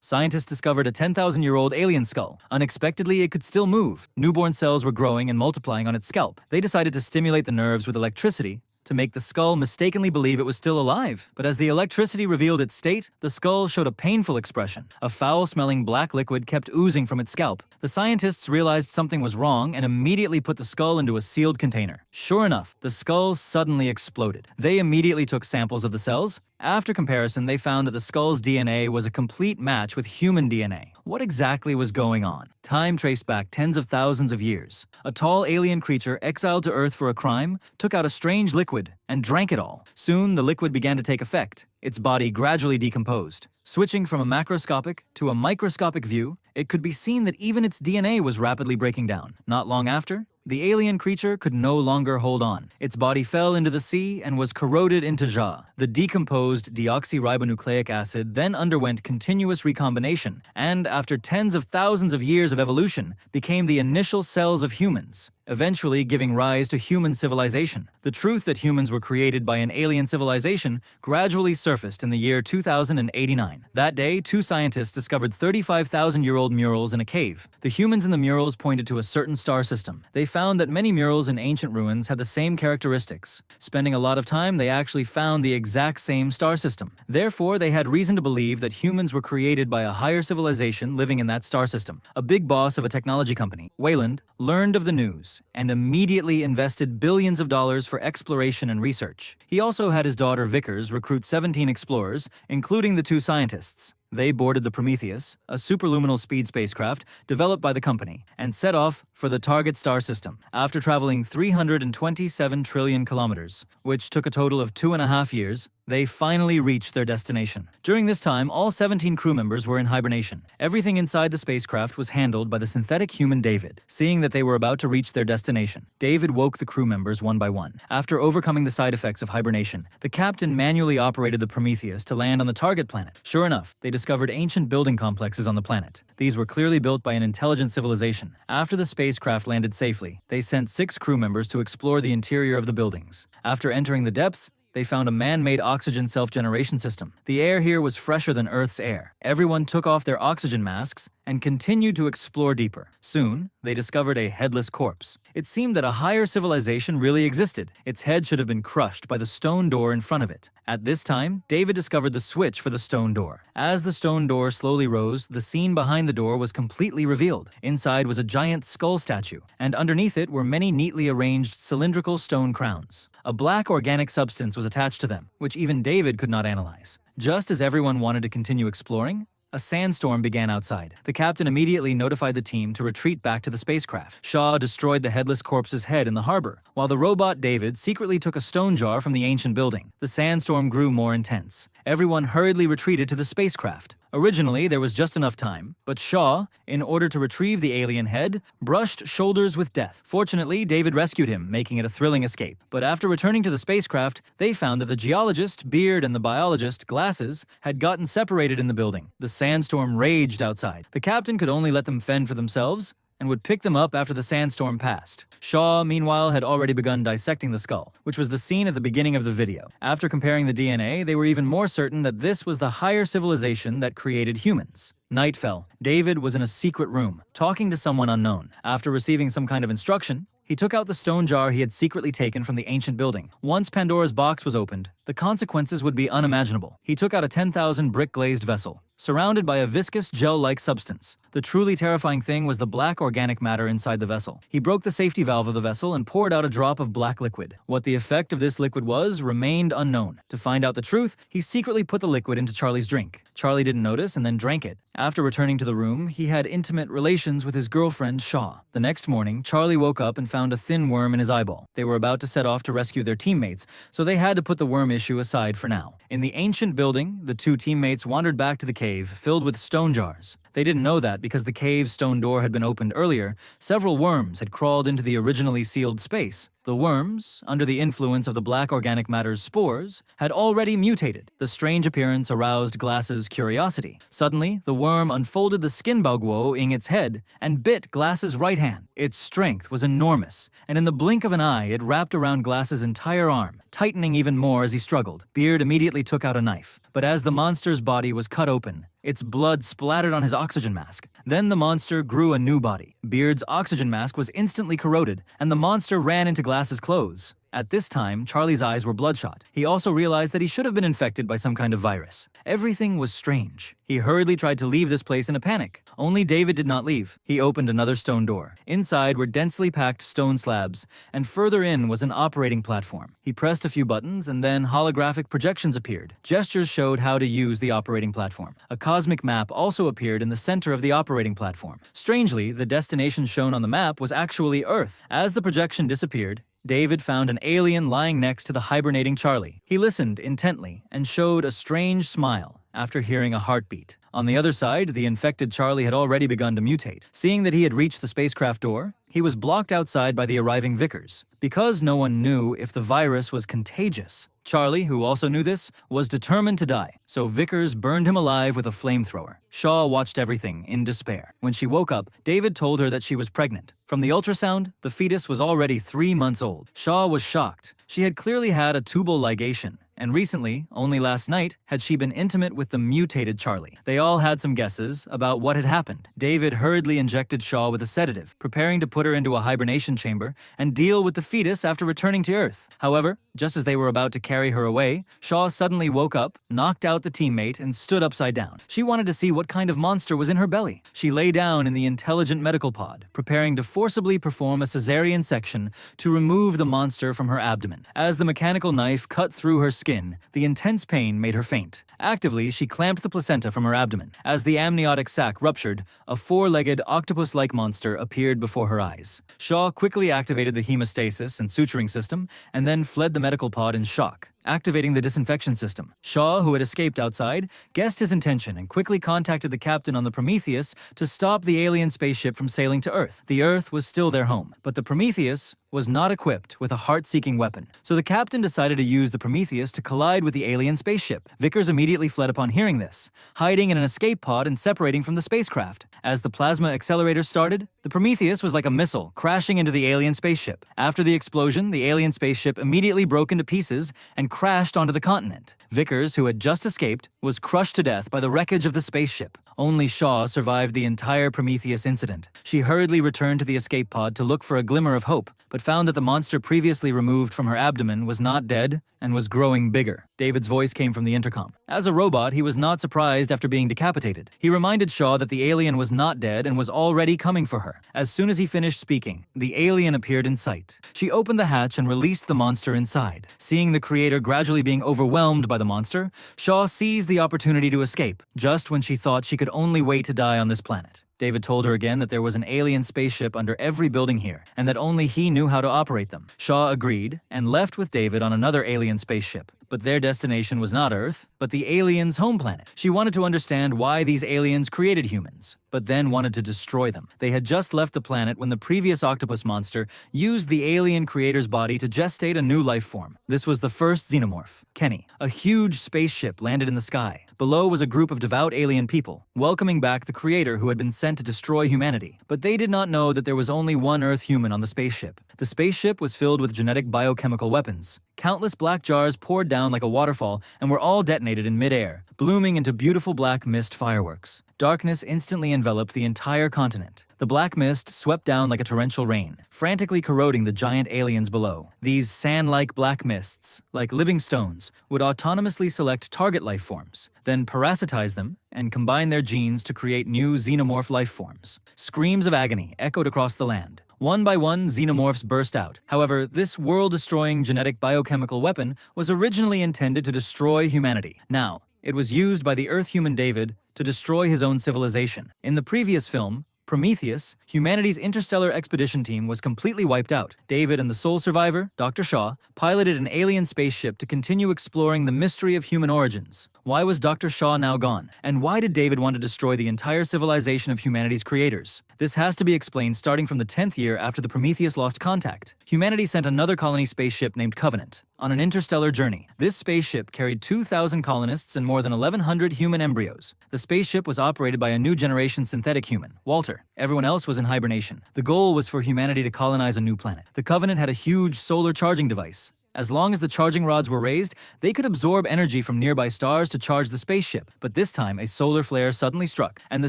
Scientists discovered a 10,000-year-old alien skull. Unexpectedly, it could still move. Newborn cells were growing and multiplying on its scalp. They decided to stimulate the nerves with electricity to make the skull mistakenly believe it was still alive. But as the electricity revealed its state, the skull showed a painful expression. A foul-smelling black liquid kept oozing from its scalp. The scientists realized something was wrong and immediately put the skull into a sealed container. Sure enough, the skull suddenly exploded. They immediately took samples of the cells. After comparison, they found that the skull's DNA was a complete match with human DNA. What exactly was going on? Time traced back tens of thousands of years. A tall alien creature exiled to Earth for a crime took out a strange liquid and drank it all. Soon, the liquid began to take effect. Its body gradually decomposed. Switching from a macroscopic to a microscopic view, it could be seen that even its DNA was rapidly breaking down. Not long after, the alien creature could no longer hold on. Its body fell into the sea and was corroded into jaw. The decomposed deoxyribonucleic acid then underwent continuous recombination and, after tens of thousands of years of evolution, became the initial cells of humans, eventually giving rise to human civilization. The truth that humans were created by an alien civilization gradually surfaced in the year 2089. That day, two scientists discovered 35,000-year-old murals in a cave. The humans in the murals pointed to a certain star system. They found that many murals in ancient ruins had the same characteristics. Spending a lot of time, they actually found the exact same star system. Therefore, they had reason to believe that humans were created by a higher civilization living in that star system. A big boss of a technology company, Wayland, learned of the news and immediately invested billions of dollars for exploration and research. He also had his daughter Vickers recruit 17 explorers, including the two scientists. They boarded the Prometheus, a superluminal speed spacecraft developed by the company, and set off for the target star system. After traveling 327 trillion kilometers, which took a total of 2.5 years, they finally reached their destination. During this time, all 17 crew members were in hibernation. Everything inside the spacecraft was handled by the synthetic human David. Seeing that they were about to reach their destination, David woke the crew members one by one. After overcoming the side effects of hibernation, the captain manually operated the Prometheus to land on the target planet. Sure enough, they discovered ancient building complexes on the planet. These were clearly built by an intelligent civilization. After the spacecraft landed safely, they sent 6 crew members to explore the interior of the buildings. After entering the depths, they found a man-made oxygen self-generation system. The air here was fresher than Earth's air. Everyone took off their oxygen masks and continued to explore deeper. Soon, they discovered a headless corpse. It seemed that a higher civilization really existed. Its head should have been crushed by the stone door in front of it. At this time, David discovered the switch for the stone door. As the stone door slowly rose, the scene behind the door was completely revealed. Inside was a giant skull statue, and underneath it were many neatly arranged cylindrical stone crowns. A black organic substance was attached to them, which even David could not analyze. Just as everyone wanted to continue exploring, a sandstorm began outside. The captain immediately notified the team to retreat back to the spacecraft. Shaw destroyed the headless corpse's head in the harbor, while the robot David secretly took a stone jar from the ancient building. The sandstorm grew more intense. Everyone hurriedly retreated to the spacecraft. Originally, there was just enough time, but Shaw, in order to retrieve the alien head, brushed shoulders with death. Fortunately, David rescued him, making it a thrilling escape. But after returning to the spacecraft, they found that the geologist, Beard, and the biologist, Glasses, had gotten separated in the building. The sandstorm raged outside. The captain could only let them fend for themselves and would pick them up after the sandstorm passed. Shaw, meanwhile, had already begun dissecting the skull, which was the scene at the beginning of the video. After comparing the DNA, they were even more certain that this was the higher civilization that created humans. Night fell. David was in a secret room, talking to someone unknown. After receiving some kind of instruction, he took out the stone jar he had secretly taken from the ancient building. Once Pandora's box was opened, the consequences would be unimaginable. He took out a 10,000 brick-glazed vessel, surrounded by a viscous gel-like substance. The truly terrifying thing was the black organic matter inside the vessel. He broke the safety valve of the vessel and poured out a drop of black liquid. What the effect of this liquid was remained unknown. To find out the truth, he secretly put the liquid into Charlie's drink. Charlie didn't notice and then drank it. After returning to the room, he had intimate relations with his girlfriend, Shaw. The next morning, Charlie woke up and found a thin worm in his eyeball. They were about to set off to rescue their teammates, so they had to put the worm issue aside for now. In the ancient building, the two teammates wandered back to the cave, filled with stone jars. They didn't know that because the cave's stone door had been opened earlier, several worms had crawled into the originally sealed space. The worms, under the influence of the black organic matter's spores, had already mutated. The strange appearance aroused Glass's curiosity. Suddenly, the worm unfolded the skinbagwo in its head and bit Glass's right hand. Its strength was enormous, and in the blink of an eye, it wrapped around Glass's entire arm, tightening even more as he struggled. Beard immediately took out a knife, but as the monster's body was cut open, Its blood splattered on his oxygen mask. Then the monster grew a new body. Beard's oxygen mask was instantly corroded, and the monster ran into Glass's clothes. At this time, Charlie's eyes were bloodshot. He also realized that he should have been infected by some kind of virus. Everything was strange. He hurriedly tried to leave this place in a panic. Only David did not leave. He opened another stone door. Inside were densely packed stone slabs, and further in was an operating platform. He pressed a few buttons, and then holographic projections appeared. Gestures showed how to use the operating platform. A cosmic map also appeared in the center of the operating platform. Strangely, the destination shown on the map was actually Earth. As the projection disappeared, David found an alien lying next to the hibernating Charlie. He listened intently and showed a strange smile after hearing a heartbeat. On the other side, the infected Charlie had already begun to mutate. Seeing that he had reached the spacecraft door, he was blocked outside by the arriving Vickers. Because no one knew if the virus was contagious, Charlie, who also knew this, was determined to die, so Vickers burned him alive with a flamethrower. Shaw watched everything in despair. When she woke up, David told her that she was pregnant. From the ultrasound, the fetus was already 3 months old. Shaw was shocked. She had clearly had a tubal ligation, and recently, only last night, had she been intimate with the mutated Charlie. They all had some guesses about what had happened. David hurriedly injected Shaw with a sedative, preparing to put her into a hibernation chamber and deal with the fetus after returning to Earth. However, just as they were about to carry her away, Shaw suddenly woke up, knocked out the teammate, and stood upside down. She wanted to see what kind of monster was in her belly. She lay down in the intelligent medical pod, preparing to forcibly perform a cesarean section to remove the monster from her abdomen. As the mechanical knife cut through her skin, the intense pain made her faint. Actively, she clamped the placenta from her abdomen. As the amniotic sac ruptured, a 4-legged octopus-like monster appeared before her eyes. Shaw quickly activated the hemostasis and suturing system, and then fled the medical pod in shock, activating the disinfection system. Shaw, who had escaped outside, guessed his intention and quickly contacted the captain on the Prometheus to stop the alien spaceship from sailing to Earth. The Earth was still their home, but the Prometheus was not equipped with a heart-seeking weapon. So the captain decided to use the Prometheus to collide with the alien spaceship. Vickers immediately fled upon hearing this, hiding in an escape pod and separating from the spacecraft. As the plasma accelerator started, the Prometheus was like a missile, crashing into the alien spaceship. After the explosion, the alien spaceship immediately broke into pieces and crashed onto the continent. Vickers, who had just escaped, was crushed to death by the wreckage of the spaceship. Only Shaw survived the entire Prometheus incident. She hurriedly returned to the escape pod to look for a glimmer of hope, but found that the monster previously removed from her abdomen was not dead and was growing bigger. David's voice came from the intercom. As a robot, he was not surprised after being decapitated. He reminded Shaw that the alien was not dead and was already coming for her. As soon as he finished speaking, the alien appeared in sight. She opened the hatch and released the monster inside. Seeing the creator gradually being overwhelmed by the monster, Shaw seized the opportunity to escape, just when she thought she could only wait to die on this planet. David told her again that there was an alien spaceship under every building here, and that only he knew how to operate them. Shaw agreed, and left with David on another alien spaceship. But their destination was not Earth, but the aliens' home planet. She wanted to understand why these aliens created humans, but then wanted to destroy them. They had just left the planet when the previous octopus monster used the alien creator's body to gestate a new life form. This was the first xenomorph, Kenny. A huge spaceship landed in the sky. Below was a group of devout alien people, welcoming back the creator who had been sent to destroy humanity. But they did not know that there was only one Earth human on the spaceship. The spaceship was filled with genetic biochemical weapons. Countless black jars poured down like a waterfall and were all detonated in midair, blooming into beautiful black mist fireworks. Darkness instantly enveloped the entire continent. The black mist swept down like a torrential rain, frantically corroding the giant aliens below. These sand-like black mists, like living stones, would autonomously select target life forms, then parasitize them and combine their genes to create new xenomorph life forms. Screams of agony echoed across the land. One by one, xenomorphs burst out. However, this world-destroying genetic biochemical weapon was originally intended to destroy humanity. Now, it was used by the Earth human David to destroy his own civilization. In the previous film, Prometheus, humanity's interstellar expedition team was completely wiped out. David and the sole survivor, Dr. Shaw, piloted an alien spaceship to continue exploring the mystery of human origins. Why was Dr. Shaw now gone? And why did David want to destroy the entire civilization of humanity's creators? This has to be explained starting from the 10th year after the Prometheus lost contact. Humanity sent another colony spaceship named Covenant on an interstellar journey. This spaceship carried 2,000 colonists and more than 1,100 human embryos. The spaceship was operated by a new generation synthetic human, Walter. Everyone else was in hibernation. The goal was for humanity to colonize a new planet. The Covenant had a huge solar charging device, As long as the charging rods were raised, they could absorb energy from nearby stars to charge the spaceship. But this time, a solar flare suddenly struck, and the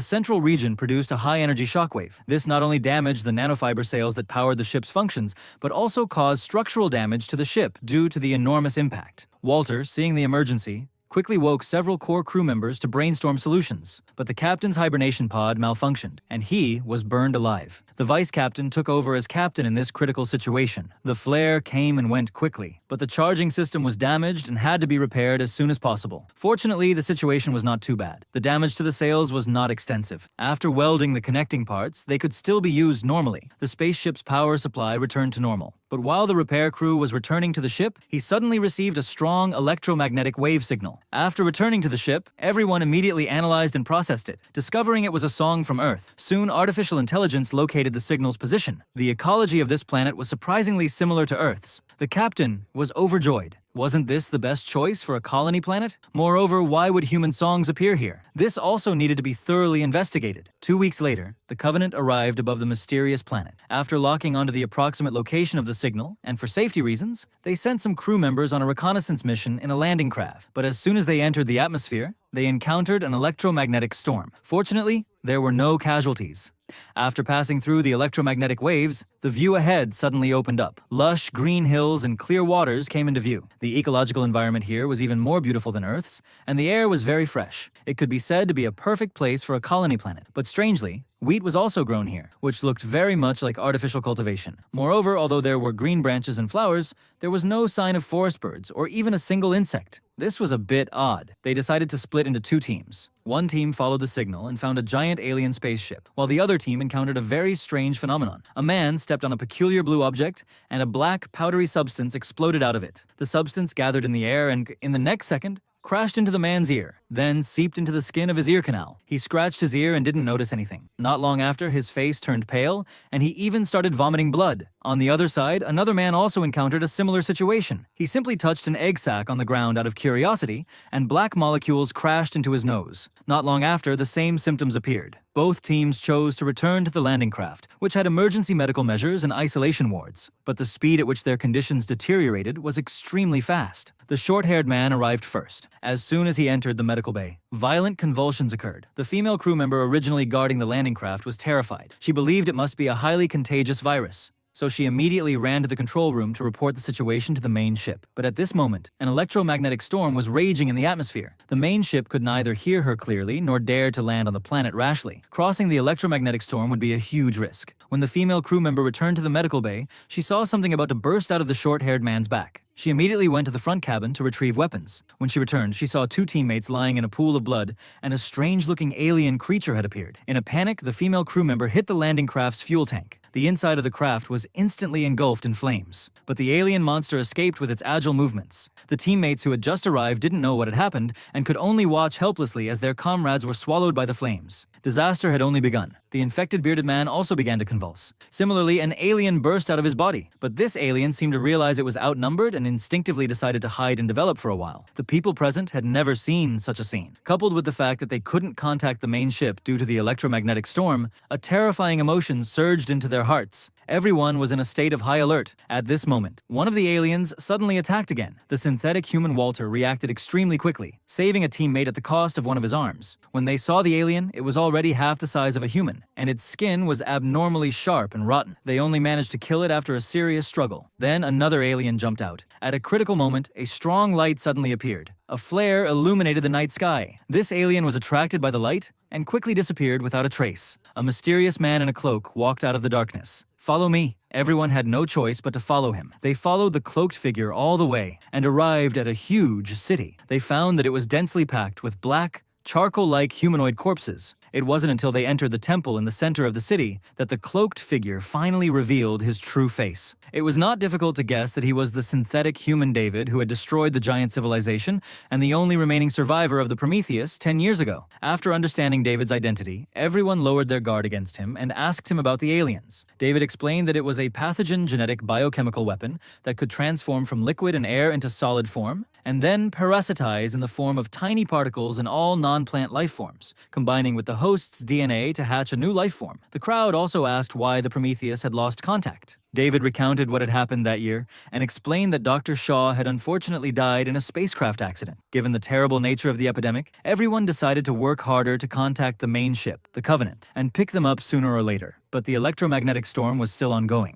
central region produced a high-energy shockwave. This not only damaged the nanofiber sails that powered the ship's functions, but also caused structural damage to the ship due to the enormous impact. Walter, seeing the emergency, quickly woke several core crew members to brainstorm solutions, but the captain's hibernation pod malfunctioned, and he was burned alive. The vice captain took over as captain in this critical situation. The flare came and went quickly, but the charging system was damaged and had to be repaired as soon as possible. Fortunately, the situation was not too bad. The damage to the sails was not extensive. After welding the connecting parts, they could still be used normally. The spaceship's power supply returned to normal. But while the repair crew was returning to the ship, he suddenly received a strong electromagnetic wave signal. After returning to the ship, everyone immediately analyzed and processed it, discovering it was a song from Earth. Soon, artificial intelligence located the signal's position. The ecology of this planet was surprisingly similar to Earth's. The captain was overjoyed. Wasn't this the best choice for a colony planet? Moreover, why would human songs appear here? This also needed to be thoroughly investigated. 2 weeks later, the Covenant arrived above the mysterious planet. After locking onto the approximate location of the signal, and for safety reasons, they sent some crew members on a reconnaissance mission in a landing craft. But as soon as they entered the atmosphere, they encountered an electromagnetic storm. Fortunately, there were no casualties. After passing through the electromagnetic waves, the view ahead suddenly opened up. Lush green hills and clear waters came into view. The ecological environment here was even more beautiful than Earth's, and the air was very fresh. It could be said to be a perfect place for a colony planet. But strangely, wheat was also grown here, which looked very much like artificial cultivation. Moreover, although there were green branches and flowers, there was no sign of forest birds or even a single insect. This was a bit odd. They decided to split into 2 teams. One team followed the signal and found a giant alien spaceship, while the other team encountered a very strange phenomenon. A man stepped on a peculiar blue object, and a black, powdery substance exploded out of it. The substance gathered in the air and, in the next second, crashed into the man's ear, then seeped into the skin of his ear canal. He scratched his ear and didn't notice anything. Not long after, his face turned pale, and he even started vomiting blood. On the other side, another man also encountered a similar situation. He simply touched an egg sac on the ground out of curiosity, and black molecules crashed into his nose. Not long after, the same symptoms appeared. Both teams chose to return to the landing craft, which had emergency medical measures and isolation wards. But the speed at which their conditions deteriorated was extremely fast. The short-haired man arrived first. As soon as he entered the medical bay, violent convulsions occurred. The female crew member originally guarding the landing craft was terrified. She believed it must be a highly contagious virus, so she immediately ran to the control room to report the situation to the main ship. But at this moment, an electromagnetic storm was raging in the atmosphere. The main ship could neither hear her clearly nor dare to land on the planet rashly. Crossing the electromagnetic storm would be a huge risk. When the female crew member returned to the medical bay, she saw something about to burst out of the short-haired man's back. She immediately went to the front cabin to retrieve weapons. When she returned, she saw 2 teammates lying in a pool of blood, and a strange-looking alien creature had appeared. In a panic, the female crew member hit the landing craft's fuel tank. The inside of the craft was instantly engulfed in flames, but the alien monster escaped with its agile movements. The teammates who had just arrived didn't know what had happened and could only watch helplessly as their comrades were swallowed by the flames. Disaster had only begun. The infected bearded man also began to convulse. Similarly, an alien burst out of his body, but this alien seemed to realize it was outnumbered and instinctively decided to hide and develop for a while. The people present had never seen such a scene. Coupled with the fact that they couldn't contact the main ship due to the electromagnetic storm, a terrifying emotion surged into their hearts. Everyone was in a state of high alert. At this moment, one of the aliens suddenly attacked again. The synthetic human Walter reacted extremely quickly, saving a teammate at the cost of one of his arms. When they saw the alien, it was already half the size of a human, and its skin was abnormally sharp and rotten. They only managed to kill it after a serious struggle. Then another alien jumped out. At a critical moment, a strong light suddenly appeared. A flare illuminated the night sky. This alien was attracted by the light and quickly disappeared without a trace. A mysterious man in a cloak walked out of the darkness. "Follow me." Everyone had no choice but to follow him. They followed the cloaked figure all the way and arrived at a huge city. They found that it was densely packed with black, charcoal-like humanoid corpses. It wasn't until they entered the temple in the center of the city that the cloaked figure finally revealed his true face. It was not difficult to guess that he was the synthetic human David who had destroyed the giant civilization and the only remaining survivor of the Prometheus 10 years ago. After understanding David's identity, everyone lowered their guard against him and asked him about the aliens. David explained that it was a pathogen genetic biochemical weapon that could transform from liquid and air into solid form, and then parasitize in the form of tiny particles in all non-plant life forms, combining with the host's DNA to hatch a new life form. The crowd also asked why the Prometheus had lost contact. David recounted what had happened that year and explained that Dr. Shaw had unfortunately died in a spacecraft accident. Given the terrible nature of the epidemic, everyone decided to work harder to contact the main ship, the Covenant, and pick them up sooner or later. But the electromagnetic storm was still ongoing.